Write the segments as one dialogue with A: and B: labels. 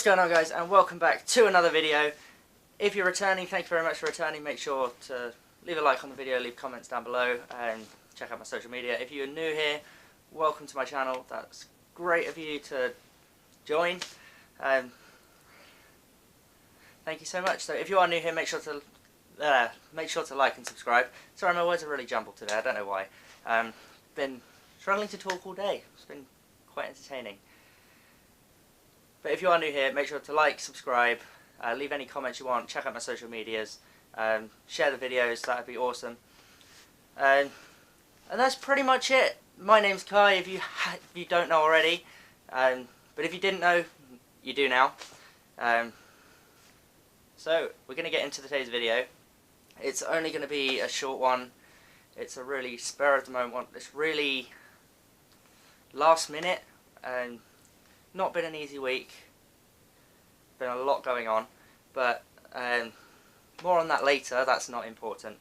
A: going on, guys, and welcome back to another video. If you're returning, thank you very much for returning. Make sure to leave a like on the video, leave comments down below, and check out my social media. If you're new here, welcome to my channel. That's great of you to join. Thank you so much. So if you are new here, make sure to like and subscribe. Sorry, my words are really jumbled today. I don't know why. Been struggling to talk all day. It's been quite entertaining. But if you are new here, make sure to like, subscribe, leave any comments you want, check out my social medias, share the videos, that would be awesome. And that's pretty much it. My name's Kai, if you don't know already, but if you didn't know, you do now. So, we're going to get into today's video. It's only going to be a short one. It's a really spur of the moment one. It's really last minute, and not been an easy week. Been a lot going on, but more on that later. That's not important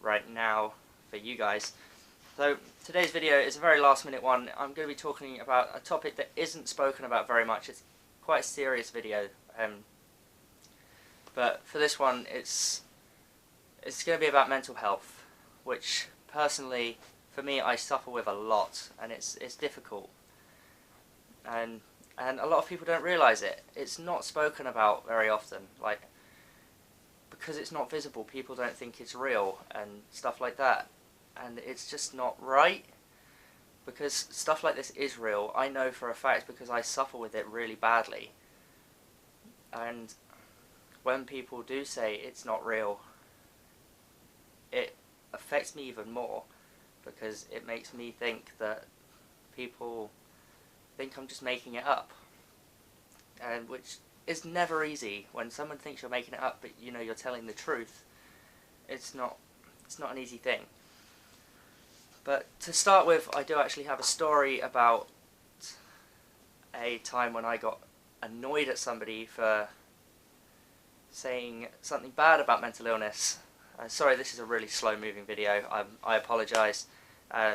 A: right now for you guys. So today's video is a very last minute one. I'm going to be talking about a topic that isn't spoken about very much. It's quite a serious video, but for this one it's going to be about mental health, which personally for me I suffer with a lot, and it's difficult. And a lot of people don't realise it. It's not spoken about very often. Like, because it's not visible, people don't think it's real and stuff like that. And it's just not right. Because stuff like this is real. I know for a fact because I suffer with it really badly. And when people do say it's not real, it affects me even more. Because it makes me think that people think I'm just making it up, and which is never easy. When someone thinks you're making it up but you know you're telling the truth, it's not an easy thing. But to start with, I do actually have a story about a time when I got annoyed at somebody for saying something bad about mental illness. Sorry, this is a really slow moving video. I apologise.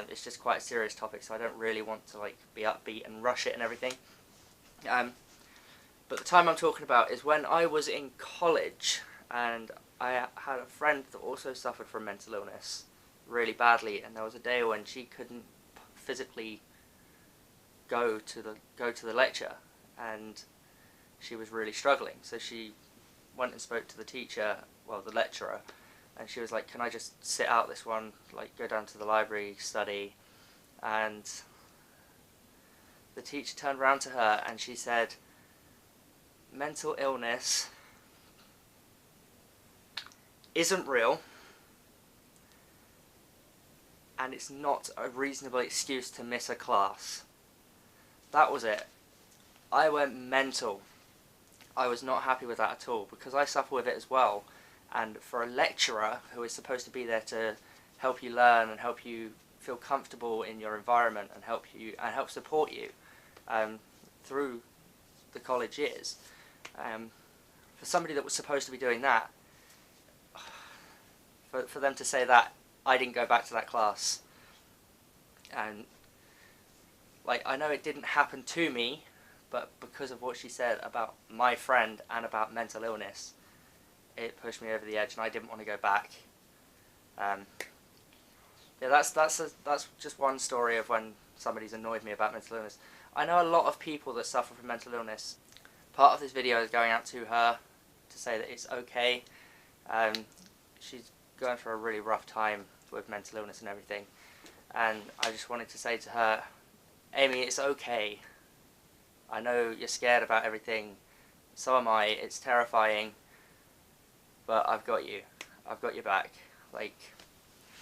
A: It's just quite a serious topic, so I don't really want to be upbeat and rush it and everything. But the time I'm talking about is when I was in college, and I had a friend that also suffered from mental illness really badly, and there was a day when she couldn't physically go to the lecture, and she was really struggling. So she went and spoke to the teacher, well, the lecturer. And she was like, can I just sit out this one, go down to the library, study? And the teacher turned around to her and she said, mental illness isn't real, and it's not a reasonable excuse to miss a class. That was it. I went mental. I was not happy with that at all, because I suffer with it as well. And for a lecturer who is supposed to be there to help you learn and help you feel comfortable in your environment and help support you through the college years, for somebody that was supposed to be doing that, for them to say that, I didn't go back to that class. And I know it didn't happen to me, but because of what she said about my friend and about mental illness, it pushed me over the edge, and I didn't want to go back. Yeah, that's just one story of when somebody's annoyed me about mental illness. I know a lot of people that suffer from mental illness. Part of this video is going out to her to say that it's okay. She's going through a really rough time with mental illness and everything, and I just wanted to say to her, Amy, it's okay. I know you're scared about everything. So am I. It's terrifying. But I've got you. I've got your back.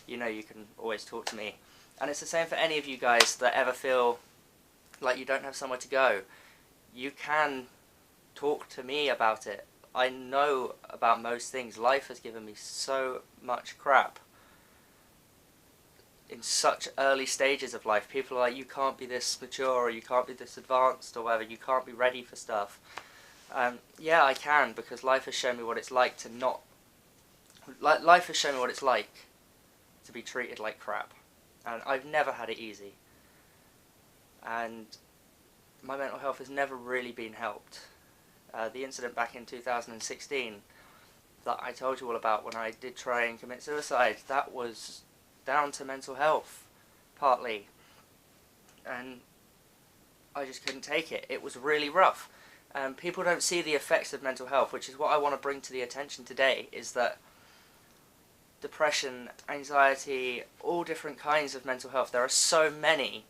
A: You know you can always talk to me. And it's the same for any of you guys that ever feel like you don't have somewhere to go. You can talk to me about it. I know about most things. Life has given me so much crap. In such early stages of life, people are like, you can't be this mature, or you can't be this advanced, or whatever. You can't be ready for stuff. Yeah, I can, because life has shown me what it's like to not... Life has shown me what it's like to be treated like crap. And I've never had it easy. And my mental health has never really been helped. The incident back in 2016 that I told you all about when I did try and commit suicide, that was down to mental health, partly. And I just couldn't take it. It was really rough. People don't see the effects of mental health, which is what I want to bring to the attention today, is that depression, anxiety, all different kinds of mental health, there are so many,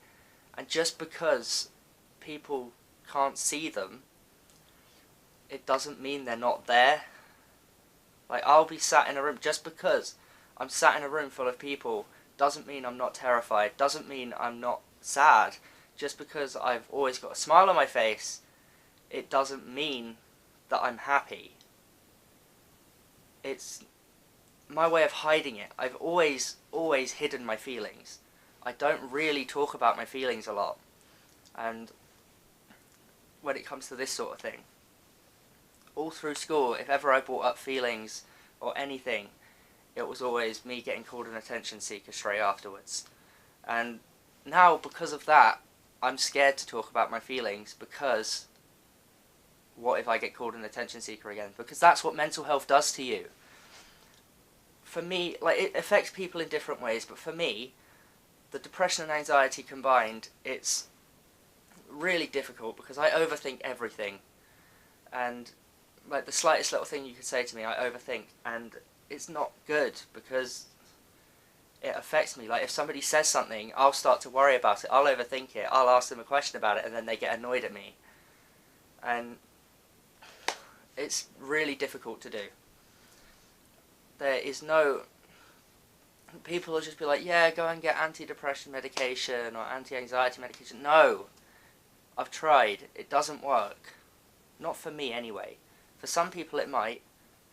A: and just because people can't see them, it doesn't mean they're not there. Like, I'll be sat in a room, just because I'm sat in a room full of people doesn't mean I'm not terrified, doesn't mean I'm not sad. Just because I've always got a smile on my face, it doesn't mean that I'm happy. It's my way of hiding it. I've always hidden my feelings. I don't really talk about my feelings a lot. And when it comes to this sort of thing, all through school, if ever I brought up feelings or anything, it was always me getting called an attention seeker straight afterwards. And now, because of that, I'm scared to talk about my feelings, because what if I get called an attention seeker again? Because that's what mental health does to you. For me, like, it affects people in different ways, but for me, the depression and anxiety combined, it's really difficult because I overthink everything. And like, the slightest little thing you could say to me, I overthink, and it's not good because it affects me. Like, if somebody says something, I'll start to worry about it, I'll overthink it, I'll ask them a question about it, and then they get annoyed at me. And it's really difficult to do. There is no... People will just be like, yeah, go and get antidepressant medication or anti-anxiety medication. No! I've tried. It doesn't work. Not for me, anyway. For some people it might,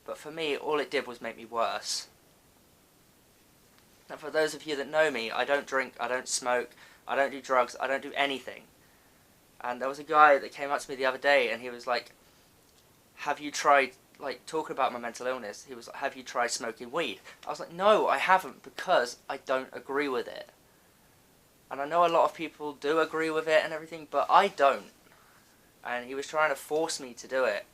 A: but for me, all it did was make me worse. And for those of you that know me, I don't drink, I don't smoke, I don't do drugs, I don't do anything. And there was a guy that came up to me the other day, and he was like, have you tried, like, talking about my mental illness, he was like, have you tried smoking weed? I was like, no, I haven't, because I don't agree with it. And I know a lot of people do agree with it and everything, but I don't. And he was trying to force me to do it,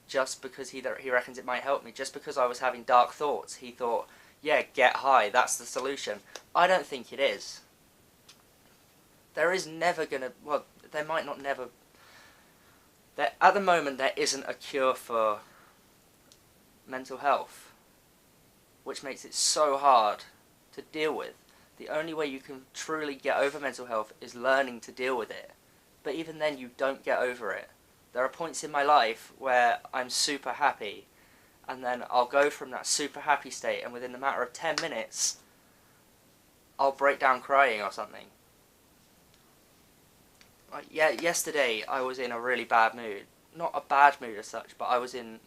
A: just because he reckons it might help me. Just because I was having dark thoughts, he thought, yeah, get high, that's the solution. I don't think it is. There is never gonna, well, there might not never, at the moment there isn't a cure for mental health, which makes it so hard to deal with. The only way you can truly get over mental health is learning to deal with it. But even then, you don't get over it. There are points in my life where I'm super happy, and then I'll go from that super happy state, and within a matter of 10 minutes, I'll break down crying or something. Like, yeah, yesterday I was in a really bad mood. Not a bad mood as such, but I was in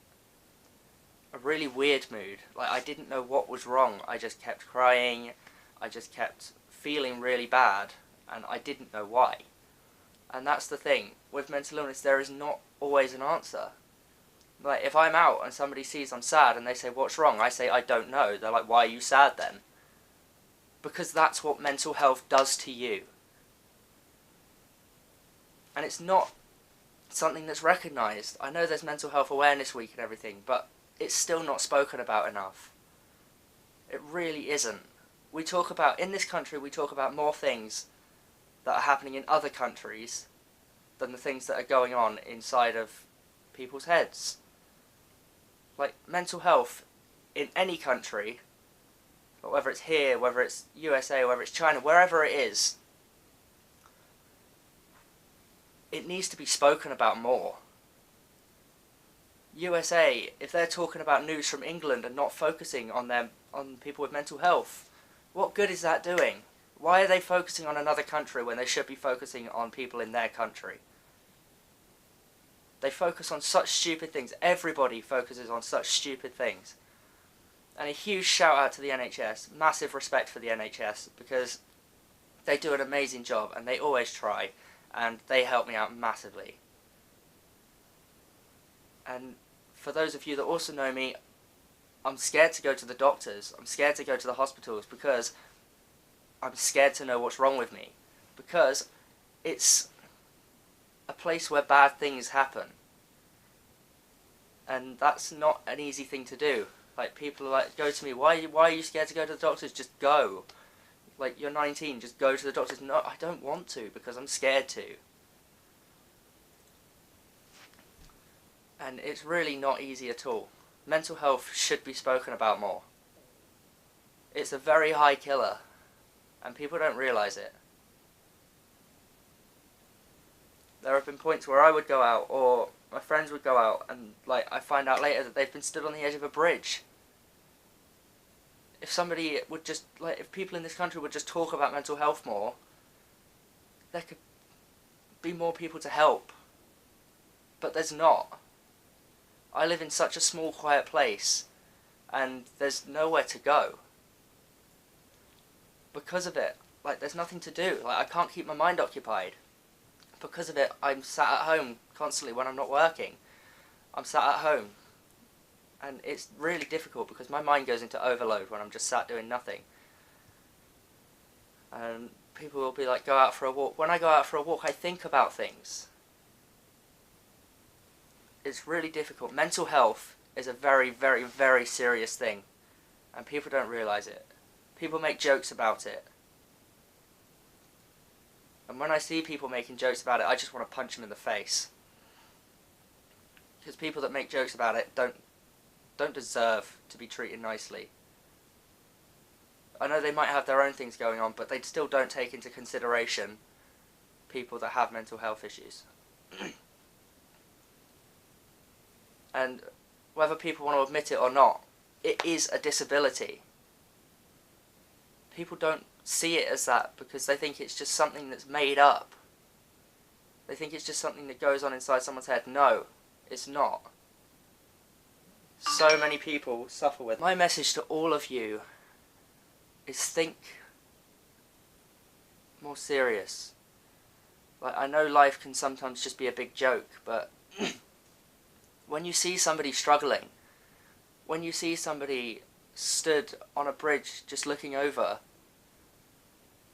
A: a really weird mood. Like, I didn't know what was wrong. I just kept crying. I just kept feeling really bad, and I didn't know why. And that's the thing. With mental illness, there is not always an answer. Like, if I'm out and somebody sees I'm sad and they say, what's wrong? I say, I don't know. They're like, why are you sad then? Because that's what mental health does to you. And it's not something that's recognised. I know there's Mental Health Awareness Week and everything, but it's still not spoken about enough. It really isn't. We talk about, in this country, we talk about more things that are happening in other countries than the things that are going on inside of people's heads. Like, mental health in any country, whether it's here, whether it's USA, whether it's China, wherever it is, it needs to be spoken about more. USA, if they're talking about news from England and not focusing on people with mental health, what good is that doing? Why are they focusing on another country when they should be focusing on people in their country? They focus on such stupid things. Everybody focuses on such stupid things. And a huge shout out to the NHS. Massive respect for the NHS, because they do an amazing job and they always try, and they help me out massively. And for those of you that also know me, I'm scared to go to the doctors. I'm scared to go to the hospitals because I'm scared to know what's wrong with me. Because it's a place where bad things happen. And that's not an easy thing to do. Like, people like go to me, why are you scared to go to the doctors? Just go. Like, you're 19, just go to the doctors. No, I don't want to because I'm scared to. And it's really not easy at all. Mental health should be spoken about more. It's a very high killer, and people don't realise it. There have been points where I would go out, or my friends would go out, and like I find out later that they've been stood on the edge of a bridge. If somebody would just, like, if people in this country would just talk about mental health more, there could be more people to help. But there's not. I live in such a small, quiet place, and there's nowhere to go. Because of it, like, there's nothing to do. Like, I can't keep my mind occupied. Because of it, I'm sat at home constantly when I'm not working. I'm sat at home. And it's really difficult because my mind goes into overload when I'm just sat doing nothing. And people will be like, go out for a walk. When I go out for a walk, I think about things. It's really difficult. Mental health is a very, very, very serious thing. And people don't realise it. People make jokes about it. And when I see people making jokes about it, I just want to punch them in the face. Because people that make jokes about it don't deserve to be treated nicely. I know they might have their own things going on, but they still don't take into consideration people that have mental health issues. And whether people want to admit it or not, it is a disability. People don't see it as that because they think it's just something that's made up. They think it's just something that goes on inside someone's head. No, it's not. So many people suffer with it. My message to all of you is think more serious. Like, I know life can sometimes just be a big joke, but when you see somebody struggling, when you see somebody stood on a bridge just looking over,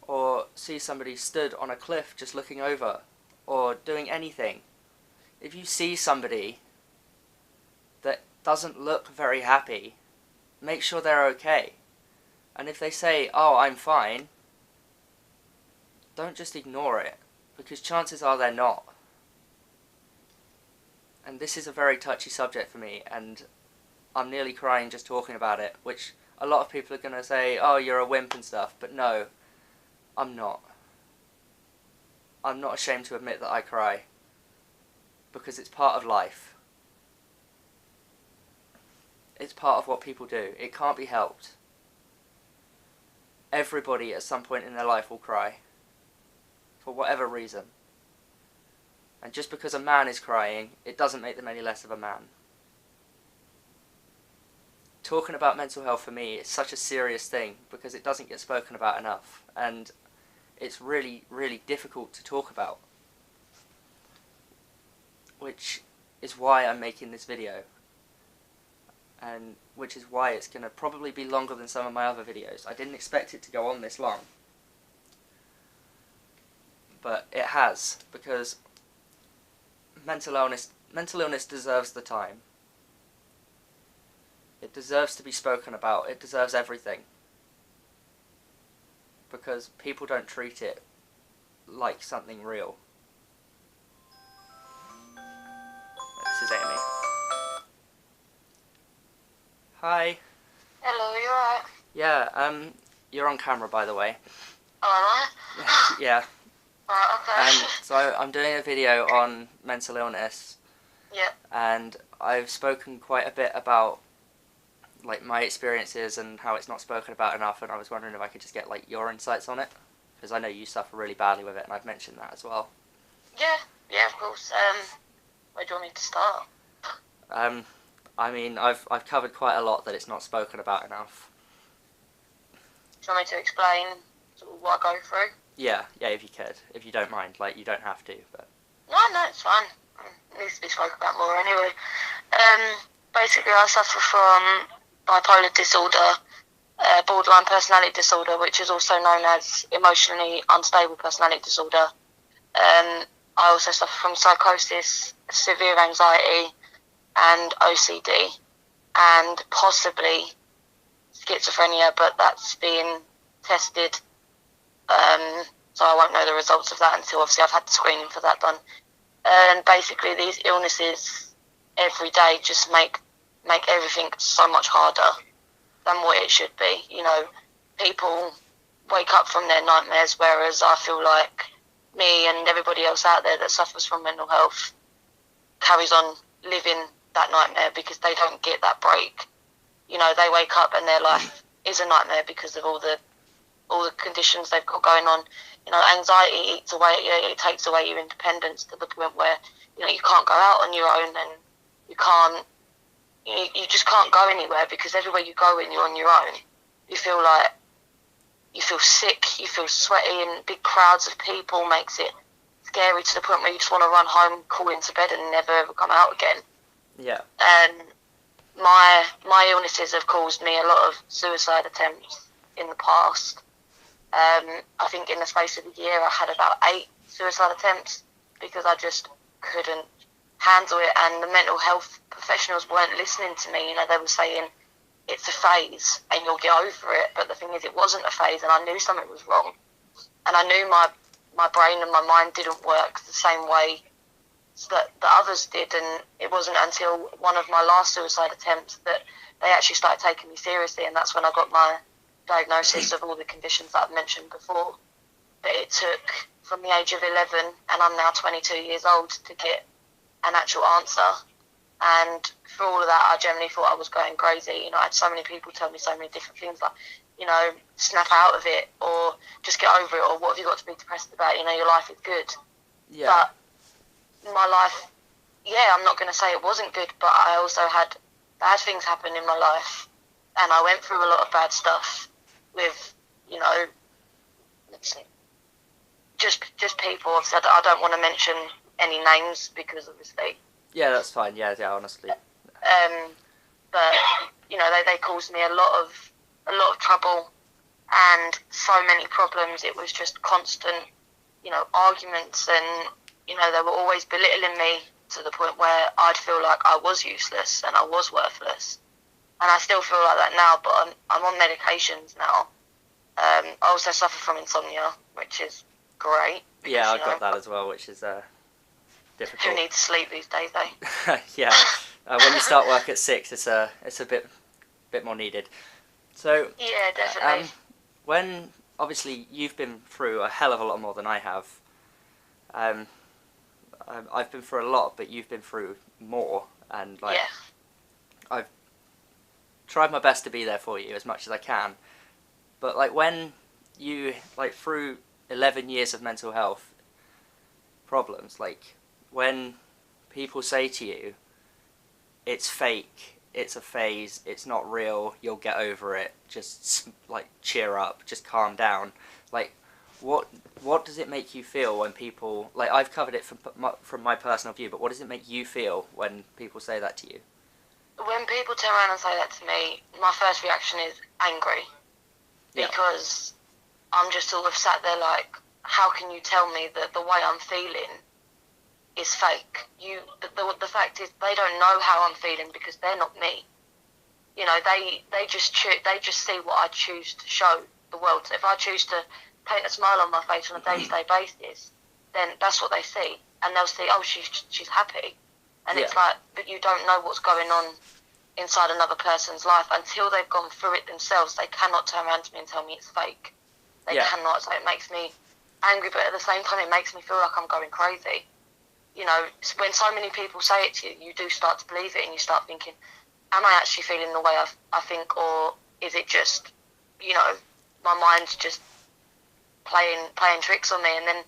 A: or see somebody stood on a cliff just looking over, or doing anything, if you see somebody that doesn't look very happy, make sure they're okay. And if they say, oh, I'm fine, don't just ignore it, because chances are they're not. And this is a very touchy subject for me, and I'm nearly crying just talking about it, which a lot of people are going to say, oh, you're a wimp and stuff, but no, I'm not. I'm not ashamed to admit that I cry, because it's part of life. It's part of what people do. It can't be helped. Everybody at some point in their life will cry, for whatever reason. And just because a man is crying, it doesn't make them any less of a man. Talking about mental health for me is such a serious thing because it doesn't get spoken about enough, and it's really, really difficult to talk about. Which is why I'm making this video, and which is why it's going to probably be longer than some of my other videos. I didn't expect it to go on this long, but it has, because mental illness deserves the time. It deserves to be spoken about. It deserves everything. Because people don't treat it like something real. This is Amy. Hi.
B: Hello, you alright?
A: Yeah, you're on camera, by the way.
B: Oh, am I?
A: Yeah.
B: Right, okay.
A: So I'm doing a video on mental illness.
B: Yeah.
A: And I've spoken quite a bit about like my experiences and how it's not spoken about enough, and I was wondering if I could just get like your insights on it, because I know you suffer really badly with it, and I've mentioned that as well.
B: Yeah, of course. Where do you want me to start?
A: I mean, I've covered quite a lot that it's not spoken about enough.
B: Do you want me to explain sort of what I go through?
A: Yeah, if you could. If you don't mind, like, you don't have to, but...
B: No, it's fine. It needs to be spoken about more anyway. Basically, I suffer from bipolar disorder, borderline personality disorder, which is also known as emotionally unstable personality disorder. I also suffer from psychosis, severe anxiety, and OCD and possibly schizophrenia, but that's being tested. So I won't know the results of that until obviously I've had the screening for that done. And basically these illnesses every day just make everything so much harder than what it should be. You know, people wake up from their nightmares, whereas I feel like me and everybody else out there that suffers from mental health carries on living that nightmare because they don't get that break. You know, they wake up and their life is a nightmare because of all the conditions they've got going on. You know, anxiety eats away, it takes away your independence to the point where, you know, you can't go out on your own, and you just can't go anywhere because everywhere you go when you're on your own, you feel sick, you feel sweaty, and big crowds of people makes it scary to the point where you just want to run home, crawl into bed, and never ever come out again.
A: Yeah.
B: And my illnesses have caused me a lot of suicide attempts in the past. I think in the space of a year I had about 8 suicide attempts because I just couldn't handle it, and the mental health professionals weren't listening to me. You know, they were saying it's a phase and you'll get over it, but the thing is it wasn't a phase, and I knew something was wrong, and I knew my brain and my mind didn't work the same way that the others did. And it wasn't until one of my last suicide attempts that they actually started taking me seriously, and that's when I got my diagnosis of all the conditions that I've mentioned before. But it took from the age of 11, and I'm now 22 years old, to get an actual answer. And for all of that, I generally thought I was going crazy. You know, I had so many people tell me so many different things, like, you know, snap out of it, or just get over it, or what have you got to be depressed about? You know, your life is good.
A: Yeah.
B: But my life, yeah, I'm not going to say it wasn't good, but I also had bad things happen in my life, and I went through a lot of bad stuff with, you know, just people. Obviously, I don't want to mention any names because obviously.
A: Yeah, that's fine. Yeah, honestly.
B: But you know, they caused me a lot of trouble and so many problems. It was just constant, you know, arguments, and you know, they were always belittling me to the point where I'd feel like I was useless and I was worthless. And I still feel like that now, but I'm on medications now. I also suffer from insomnia, which is great. Because,
A: Yeah, I've got that as well, which is difficult.
B: Who needs sleep these days, eh?
A: Yeah, when you start work at 6, it's a bit more needed. So
B: yeah, definitely.
A: When obviously you've been through a hell of a lot more than I have. I've been through a lot, but you've been through more, and like,
B: yeah.
A: I've tried my best to be there for you as much as I can. But like, when you, like, through 11 years of mental health problems, like, when people say to you, it's fake, it's a phase, it's not real, you'll get over it, just like cheer up, just calm down, like, what does it make you feel when people, like, I've covered it from my personal view, but what does it make you feel when people say that to you?
B: When people turn around and say that to me, my first reaction is angry.
A: Yeah.
B: Because I'm just sort of sat there like, how can you tell me that the way I'm feeling is fake? The fact is, they don't know how I'm feeling because they're not me. You know, they just see what I choose to show the world. So if I choose to paint a smile on my face on a day-to-day basis, then that's what they see, and they'll see, oh, she's happy, and
A: Yeah.
B: It's like, but you don't know what's going on inside another person's life until they've gone through it themselves. They cannot turn around to me and tell me it's fake. They
A: Yeah.
B: cannot. So it makes me angry, but at the same time, it makes me feel like I'm going crazy. You know, when so many people say it to you, you do start to believe it, and you start thinking, am I actually feeling the way I think, or is it just, you know, my mind's just playing tricks on me? And then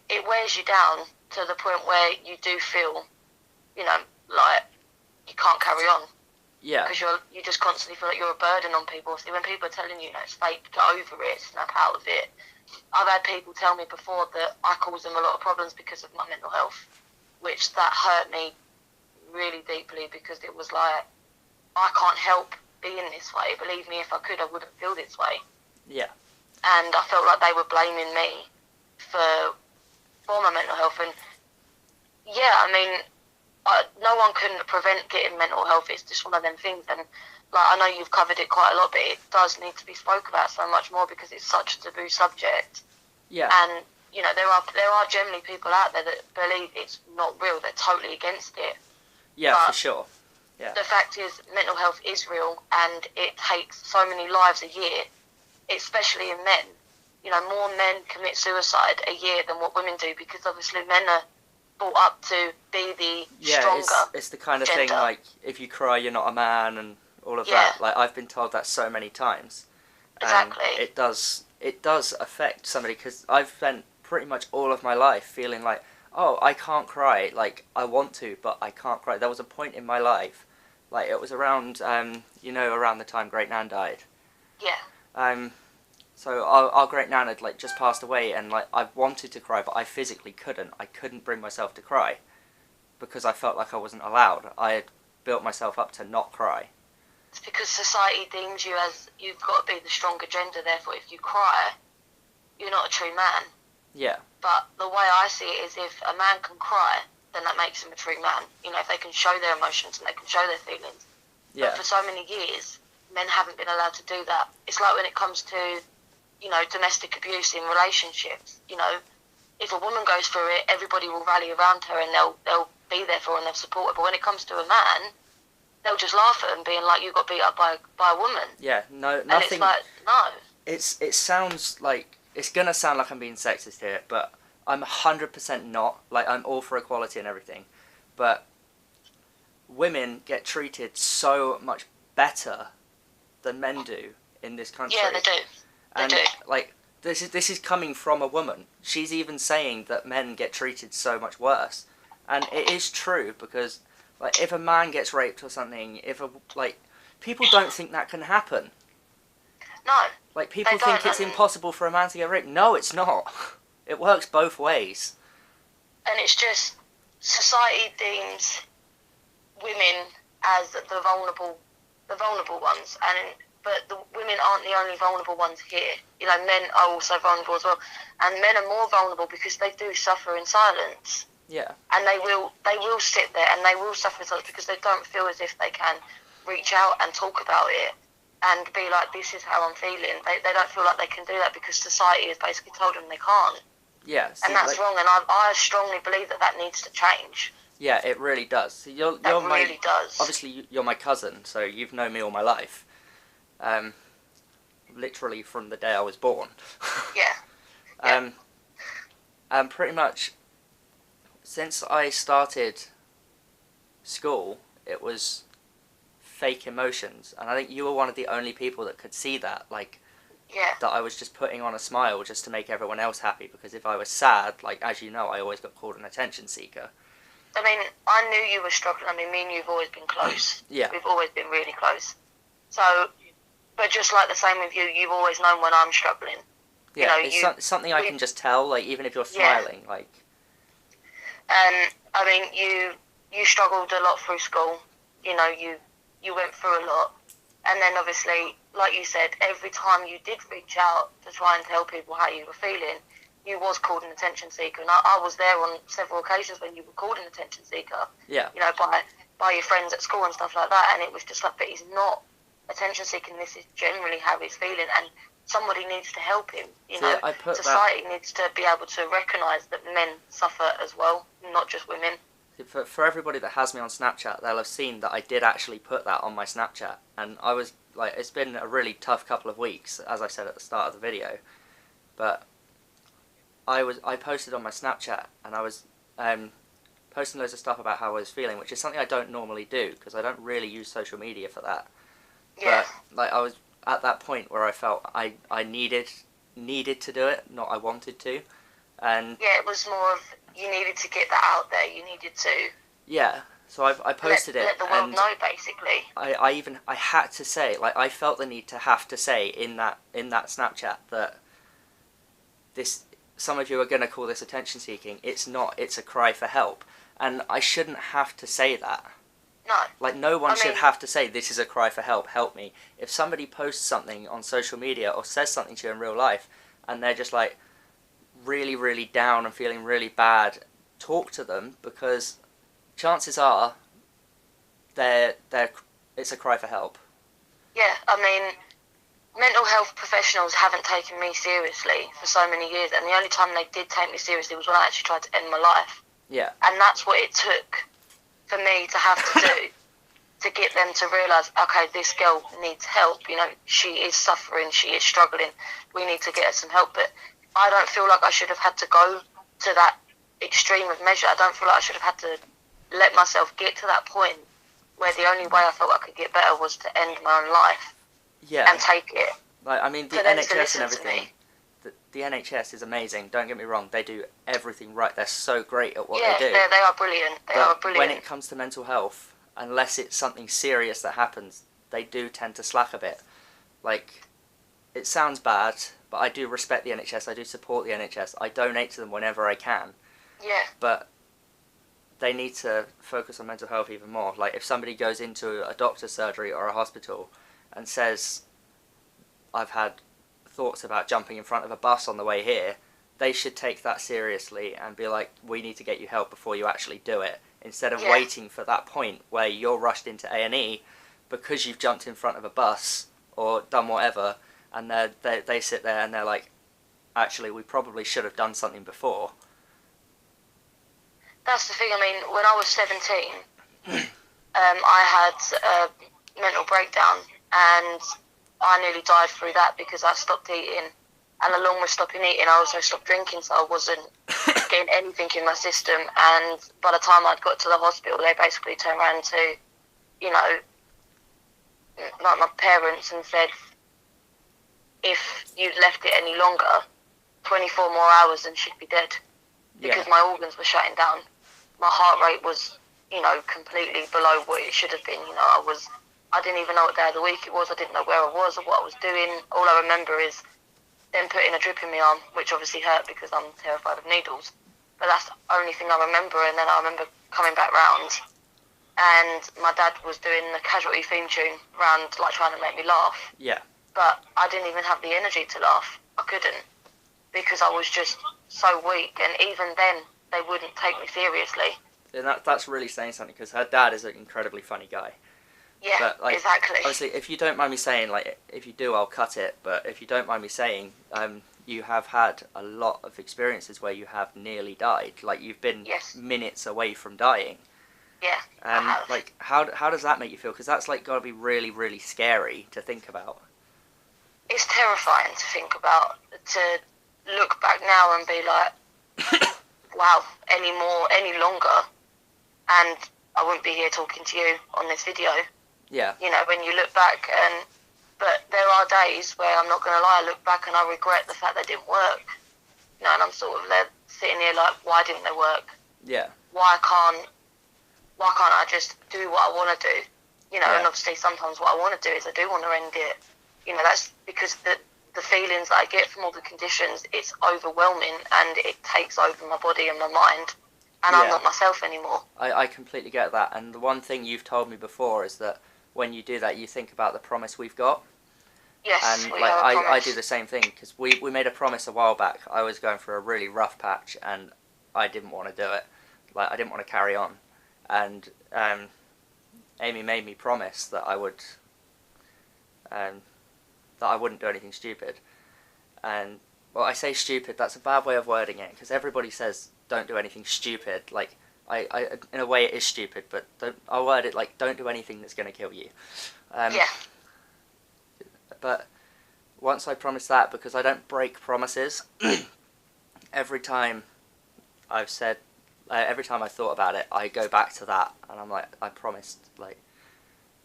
B: it wears you down to the point where you do feel, you know, like you can't carry on.
A: Yeah.
B: Because you just constantly feel like you're a burden on people. See, when people are telling you, it's fake, get over it, snap out of it. I've had people tell me before that I cause them a lot of problems because of my mental health, which that hurt me really deeply, because it was like, I can't help being this way. Believe me, if I could, I wouldn't feel this way.
A: Yeah.
B: And I felt like they were blaming me for my mental health. And yeah, I mean, no one can prevent getting mental health. It's just one of them things, and like I know you've covered it quite a lot, but it does need to be spoke about so much more because it's such a taboo subject.
A: Yeah.
B: And you know, there are generally people out there that believe it's not real. They're totally against it.
A: Yeah,
B: but
A: for sure. Yeah.
B: The fact is, mental health is real, and it takes so many lives a year, especially in men. You know, more men commit suicide a year than what women do because obviously men are brought up to be the stronger.
A: It's the kind of
B: gender.
A: thing like if you cry you're not a man and all of
B: Yeah.
A: that. Like I've been told that so many times.
B: Exactly.
A: And it does affect somebody because I've spent pretty much all of my life feeling like, oh, I can't cry. Like I want to, but I can't cry. There was a point in my life, like it was around around the time Great Nan died.
B: Yeah.
A: So our great nan had like just passed away, and like I wanted to cry, but I physically couldn't. I couldn't bring myself to cry because I felt like I wasn't allowed. I had built myself up to not cry.
B: It's because society deems you as you've got to be the stronger gender. Therefore, if you cry, you're not a true man.
A: Yeah.
B: But the way I see it is, if a man can cry, then that makes him a true man. You know, if they can show their emotions and they can show their feelings.
A: Yeah.
B: But for so many years, men haven't been allowed to do that. It's like when it comes to, you know, domestic abuse in relationships. You know, if a woman goes through it, everybody will rally around her and they'll be there for her and they'll support her. But when it comes to a man, they'll just laugh at him, being like, "You got beat up by a woman."
A: Yeah. No. Nothing.
B: And it's like, no.
A: It sounds like it's gonna sound like I'm being sexist here, but I'm 100% not. Like I'm all for equality and everything, but women get treated so much better than men do in this country.
B: Yeah, they do.
A: And
B: do.
A: like this is coming from a woman. She's even saying that men get treated so much worse, and it is true because like if a man gets raped or something, people don't think that can happen.
B: No.
A: Like people think it's impossible for a man to get raped. No, it's not. It works both ways.
B: And it's just society deems women as the vulnerable ones, but the women aren't the only vulnerable ones here. You know, men are also vulnerable as well, and men are more vulnerable because they do suffer in silence.
A: Yeah.
B: And they will sit there and they will suffer in silence because they don't feel as if they can reach out and talk about it and be like, this is how I'm feeling. They don't feel like they can do that because society has basically told them they can't.
A: Yeah.
B: And that's wrong, and I strongly believe that needs to change.
A: Yeah, it really does. So you're
B: really does.
A: Obviously, you're my cousin, so you've known me all my life. Literally from the day I was born.
B: Yeah.
A: And pretty much since I started school, it was fake emotions, and I think you were one of the only people that could see that, like,
B: yeah,
A: that I was just putting on a smile just to make everyone else happy, because if I was sad, like, as you know, I always got called an attention seeker.
B: I mean, I knew you were struggling. I mean, me and you have always been close.
A: Yeah.
B: We've always been really close. So, but just like the same with you, you've always known when I'm struggling.
A: Yeah,
B: you know,
A: it's something I can just tell, like, even if you're smiling,
B: yeah.
A: like...
B: And, I mean, you struggled a lot through school. You know, you went through a lot. And then, obviously, like you said, every time you did reach out to try and tell people how you were feeling, you was called an attention seeker. And I was there on several occasions when you were called an attention seeker.
A: Yeah.
B: You know, by your friends at school and stuff like that. And it was just like, but he's not attention seeking. This is generally how he's feeling. And somebody needs to help him. You know, society needs to be able to recognise that men suffer as well, not just women.
A: For everybody that has me on Snapchat, they'll have seen that I did actually put that on my Snapchat, and I was like, it's been a really tough couple of weeks, as I said at the start of the video, but I posted on my Snapchat, and I was posting loads of stuff about how I was feeling, which is something I don't normally do because I don't really use social media for that.
B: Yeah.
A: But like I was at that point where I felt I needed to do it, not I wanted to, and
B: yeah, it was more of you needed to get that out there. You needed to.
A: Yeah. So I posted it.
B: Let the world know, basically.
A: I had to say, like, I felt the need to have to say in that Snapchat that some of you are going to call this attention seeking. It's not. It's a cry for help, and I shouldn't have to say that.
B: No.
A: Like, no one should have to say, this is a cry for help me. If somebody posts something on social media or says something to you in real life, and they're just, like, really, really down and feeling really bad, talk to them, because chances are it's a cry for help.
B: Yeah, I mean, mental health professionals haven't taken me seriously for so many years, and the only time they did take me seriously was when I actually tried to end my life.
A: Yeah.
B: And that's what it took for me to have to do to get them to realise, okay, this girl needs help. You know, she is suffering, she is struggling. We need to get her some help. But I don't feel like I should have had to go to that extreme of measure. I don't feel like I should have had to let myself get to that point where the only way I felt I could get better was to end my own life.
A: Yeah.
B: And take it.
A: Like, I mean, the NHS and everything. The NHS is amazing. Don't get me wrong; they do everything right. They're so great at what they do.
B: Yeah, they are brilliant. They are brilliant.
A: When it comes to mental health, unless it's something serious that happens, they do tend to slack a bit. Like, it sounds bad, but I do respect the NHS. I do support the NHS. I donate to them whenever I can.
B: Yeah.
A: But they need to focus on mental health even more. Like, if somebody goes into a doctor's surgery or a hospital and says, I've had thoughts about jumping in front of a bus on the way here, they should take that seriously and be like, we need to get you help before you actually do it, instead of waiting for that point where you're rushed into A&E because you've jumped in front of a bus or done whatever, and they sit there and they're like, actually, we probably should have done something before.
B: That's the thing. I mean, when I was 17, I had a mental breakdown, and I nearly died through that because I stopped eating. And along with stopping eating, I also stopped drinking, so I wasn't getting anything in my system. And by the time I'd got to the hospital, they basically turned around to, you know, like my parents and said, if you'd left it any longer, 24 more hours and she'd be dead. Because my organs were shutting down. My heart rate was, you know, completely below what it should have been. You know, I didn't even know what day of the week it was. I didn't know where I was or what I was doing. All I remember is them putting a drip in my arm, which obviously hurt because I'm terrified of needles. But that's the only thing I remember. And then I remember coming back round, and my dad was doing the Casualty theme tune round, like trying to make me laugh.
A: Yeah.
B: But I didn't even have the energy to laugh. I couldn't, because I was just so weak. And even then, they wouldn't take me seriously.
A: And that's really saying something, because her dad is an incredibly funny guy.
B: Yeah,
A: but, like,
B: exactly.
A: Obviously, if you don't mind me saying, like, if you do, I'll cut it. But if you don't mind me saying, you have had a lot of experiences where you have nearly died. Like, you've been minutes away from dying.
B: Yeah,
A: and
B: I have.
A: Like, how does that make you feel? Because that's like got to be really, really scary to think about.
B: It's terrifying to think about. To look back now and be like, wow, any longer, and I wouldn't be here talking to you on this video.
A: Yeah.
B: You know, when you look back, but there are days where, I'm not going to lie, I look back and I regret the fact they didn't work. You know, and I'm sort of there sitting here like, why didn't they work?
A: Yeah.
B: Why can't I just do what I want to do? You know,
A: Yeah.
B: and obviously sometimes what I want to do is I do want to end it. You know, that's because the feelings that I get from all the conditions, it's overwhelming and it takes over my body and my mind, and I'm not myself anymore.
A: I completely get that, and the one thing you've told me before is that when you do that, you think about the promise we've got.
B: Yes,
A: and
B: we
A: like
B: have a promise.
A: I do the same thing, because we made a promise a while back. I was going through a really rough patch, and I didn't want to do it. Like, I didn't want to carry on, and Amy made me promise that I would. That I wouldn't do anything stupid. And, well, I say stupid, that's a bad way of wording it, because everybody says don't do anything stupid. Like, I in a way it is stupid, but I'll word it like, don't do anything that's going to kill you.
B: Yeah.
A: But once I promised that, because I don't break promises, every time I've said, every time I thought about it, I go back to that, and I'm like, I promised. Like,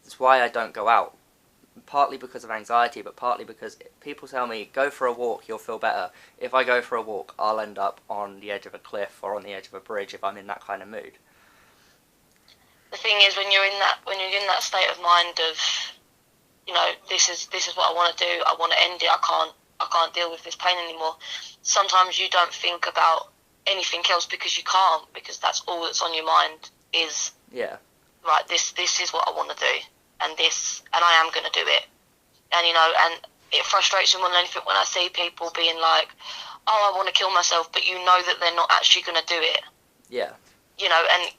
A: that's why I don't go out. Partly because of anxiety, but partly because people tell me, go for a walk, you'll feel better. If I go for a walk, I'll end up on the edge of a cliff or on the edge of a bridge if I'm in that kind of mood.
B: The thing is, when you're in that state of mind of, you know, this is what I want to do, I want to end it, I can't deal with this pain anymore. Sometimes you don't think about anything else because you can't, because that's all that's on your mind is, right, this is what I want to do. And I am going to do it. And, you know, and it frustrates me more than anything when I see people being like, oh, I want to kill myself, but you know that they're not actually going to do it.
A: Yeah.
B: You know, and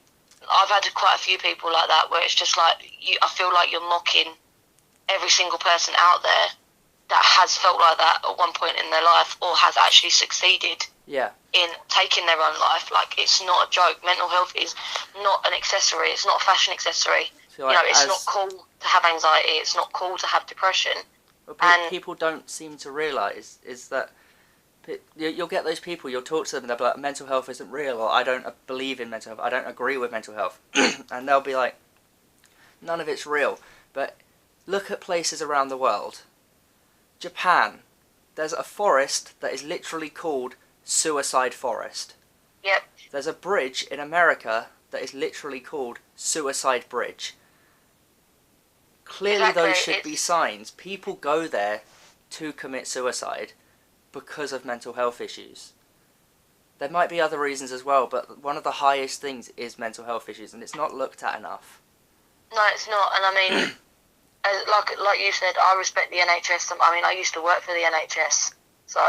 B: I've had quite a few people like that where it's just like I feel like you're mocking every single person out there that has felt like that at one point in their life or has actually succeeded in taking their own life. Like, it's not a joke. Mental health is not an accessory. It's not a fashion accessory.
A: So, like,
B: it's not cool to have anxiety. It's not cool to have depression.
A: What people don't seem to realise is that you'll get those people, you'll talk to them and they'll be like, mental health isn't real, or I don't believe in mental health, I don't agree with mental health. And they'll be like, none of it's real. But look at places around the world. Japan, there's a forest that is literally called Suicide Forest.
B: Yep.
A: There's a bridge in America that is literally called Suicide Bridge. Clearly those should be signs. People go there to commit suicide because of mental health issues. There might be other reasons as well, but one of the highest things is mental health issues, and it's not looked at enough.
B: No, it's not. And I mean, like you said, I respect the NHS. I mean, I used to work for the NHS, so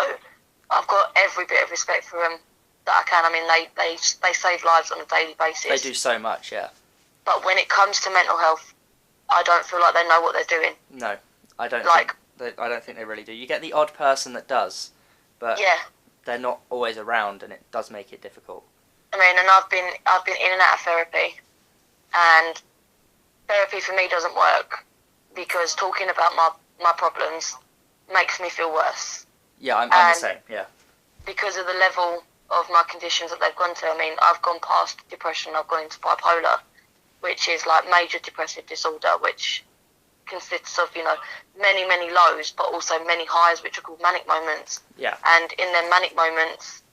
B: I've got every bit of respect for them that I can. I mean, they save lives on a daily basis.
A: They do so much, yeah.
B: But when it comes to mental health, I don't feel like they know what they're doing.
A: No, I don't. I don't think they really do. You get the odd person that does, but they're not always around, and it does make it difficult.
B: I mean, and I've been in and out of therapy, and therapy for me doesn't work because talking about my problems makes me feel worse.
A: Yeah, I'm the same. Yeah.
B: Because of the level of my conditions that they've gone to. I mean, I've gone past depression. I've gone into bipolar, which is like major depressive disorder, which consists of, many, many lows, but also many highs, which are called manic moments.
A: Yeah.
B: And in their manic moments,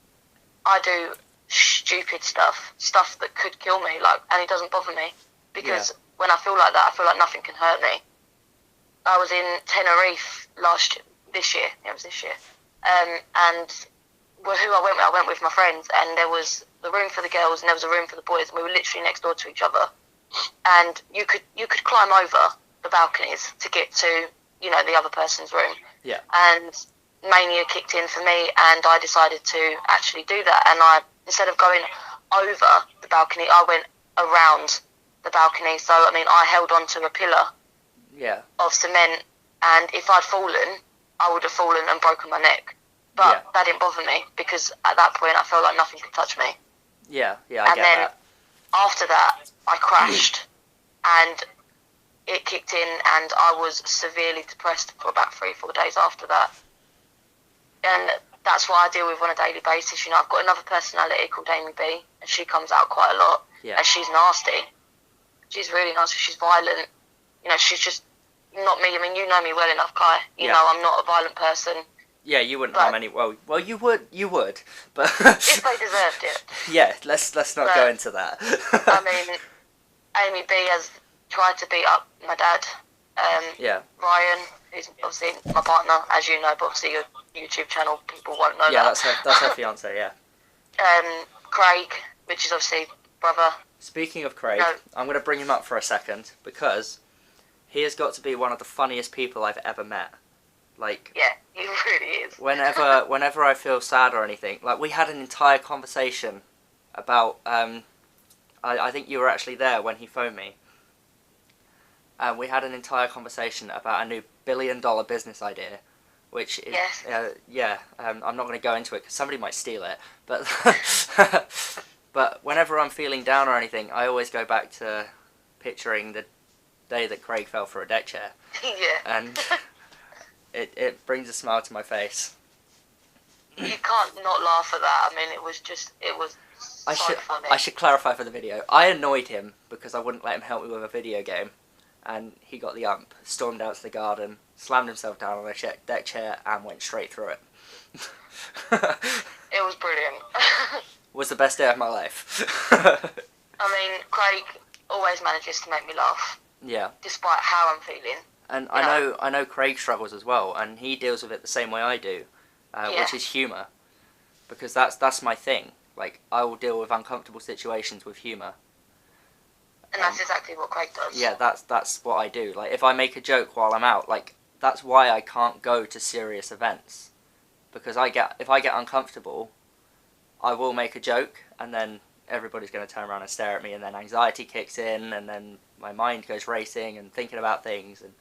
B: I do stupid stuff that could kill me, and it doesn't bother me. Because when I feel like that, I feel like nothing can hurt me. I was in Tenerife this year. And who I went with my friends, and there was the room for the girls and there was a room for the boys, and we were literally next door to each other. And you could climb over the balconies to get to, the other person's room.
A: Yeah. And
B: mania kicked in for me, and I decided to actually do that. And instead of going over the balcony, I went around the balcony. So, I mean, I held onto a pillar of cement, and if I'd fallen, I would have fallen and broken my neck. But that didn't bother me, because at that point I felt like nothing could touch me.
A: Yeah, I get that.
B: After that, I crashed, and it kicked in, and I was severely depressed for about 3-4 days after that. And that's what I deal with on a daily basis. I've got another personality called Amy B, and she comes out quite a lot.
A: Yeah.
B: And she's nasty. She's really nasty. She's violent. She's just not me. I mean, you know me well enough, Kai. You know I'm not a violent person.
A: Yeah, you wouldn't harm any. Well, you would, but
B: if they deserved it.
A: Yeah, let's not go into that.
B: I mean, Amy B has tried to beat up my dad. Ryan, who's obviously my partner, as you know, but obviously your YouTube channel people won't know that.
A: Yeah, that's her fiance. Yeah.
B: Craig, which is obviously brother.
A: Speaking of Craig, I'm going to bring him up for a second because he has got to be one of the funniest people I've ever met.
B: Yeah, he really is.
A: whenever I feel sad or anything, we had an entire conversation about. I think you were actually there when he phoned me. We had an entire conversation about a new $1 billion business idea, which is I'm not going to go into it because somebody might steal it. But but whenever I'm feeling down or anything, I always go back to picturing the day that Craig fell for a deck chair.
B: Yeah.
A: And it brings a smile to my face.
B: You can't not laugh at that. I mean, it was so funny.
A: I should clarify for the video. I annoyed him because I wouldn't let him help me with a video game. And he got the ump, stormed out to the garden, slammed himself down on a deck chair, and went straight through it.
B: It was brilliant.
A: Was the best day of my life.
B: I mean, Craig always manages to make me laugh.
A: Yeah.
B: Despite how I'm feeling.
A: And I know Craig struggles as well, and he deals with it the same way I do, which is humour. Because that's my thing. I will deal with uncomfortable situations with humour.
B: And that's exactly what Craig does.
A: Yeah, that's what I do. If I make a joke while I'm out, that's why I can't go to serious events. Because if I get uncomfortable, I will make a joke, and then everybody's going to turn around and stare at me, and then anxiety kicks in, and then my mind goes racing and thinking about things, and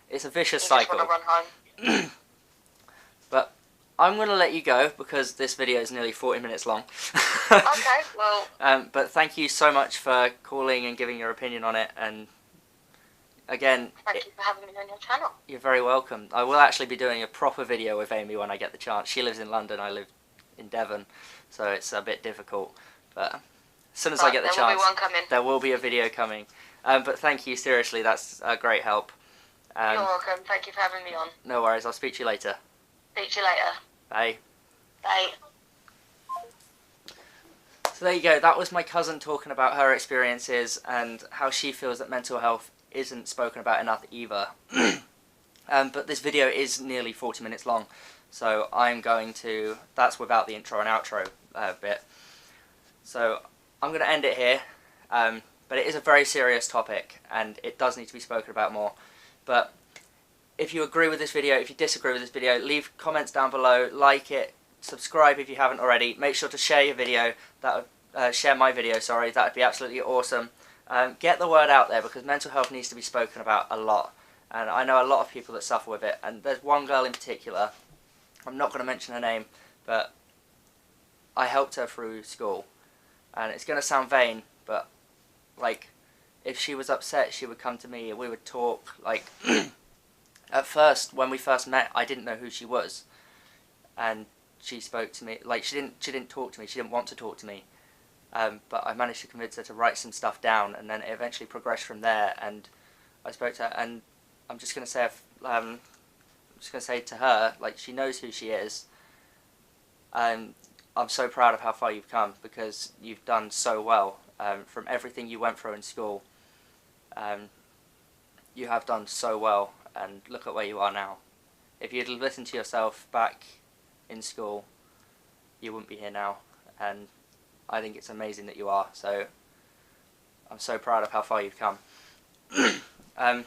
A: it's a vicious cycle.
B: You just want to run home.
A: But I'm going to let you go because this video is nearly 40 minutes long.
B: Okay, well...
A: but thank you so much for calling and giving your opinion on it, and again...
B: Thank you for having me on your channel.
A: You're very welcome. I will actually be doing a proper video with Amy when I get the chance. She lives in London, I live in Devon, so it's a bit difficult. But as soon as I get the chance,
B: there will be one coming.
A: There will be a video coming. But thank you, seriously, that's a great help.
B: You're welcome. Thank you for having me on.
A: No worries, I'll speak to you later.
B: Speak to you later.
A: Bye.
B: Bye.
A: So there you go, that was my cousin talking about her experiences and how she feels that mental health isn't spoken about enough either. But this video is nearly 40 minutes long, so I'm going to... That's without the intro and outro bit. So I'm going to end it here, but it is a very serious topic and it does need to be spoken about more. But if you agree with this video, if you disagree with this video, leave comments down below, like it, subscribe if you haven't already. Make sure to share your video, share my video, sorry, that would be absolutely awesome. Get the word out there because mental health needs to be spoken about a lot. And I know a lot of people that suffer with it, and there's one girl in particular, I'm not going to mention her name, but I helped her through school. And it's going to sound vain, but like, if she was upset, she would come to me and we would talk, like... At first, when we first met, I didn't know who she was, and she spoke to me, like, she didn't talk to me, she didn't want to talk to me, but I managed to convince her to write some stuff down, and then it eventually progressed from there, and I spoke to her, and I'm just going to say to her, like, she knows who she is, and I'm so proud of how far you've come, because you've done so well, from everything you went through in school, you have done so well. And look at where you are now. If you'd listened to yourself back in school, you wouldn't be here now. And I think it's amazing that you are. So I'm so proud of how far you've come. But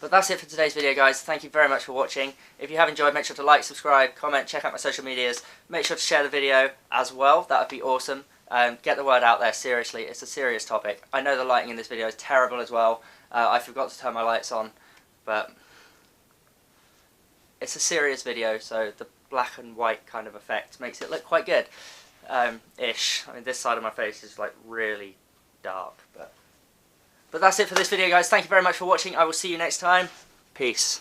A: that's it for today's video, guys. Thank you very much for watching. If you have enjoyed, make sure to like, subscribe, comment, check out my social medias. Make sure to share the video as well. That would be awesome. Get the word out there, seriously. It's a serious topic. I know the lighting in this video is terrible as well. I forgot to turn my lights on. But it's a serious video, so the black and white kind of effect makes it look quite good, ish. I mean, this side of my face is like really dark, but that's it for this video, guys. Thank you very much for watching. I will see you next time. Peace.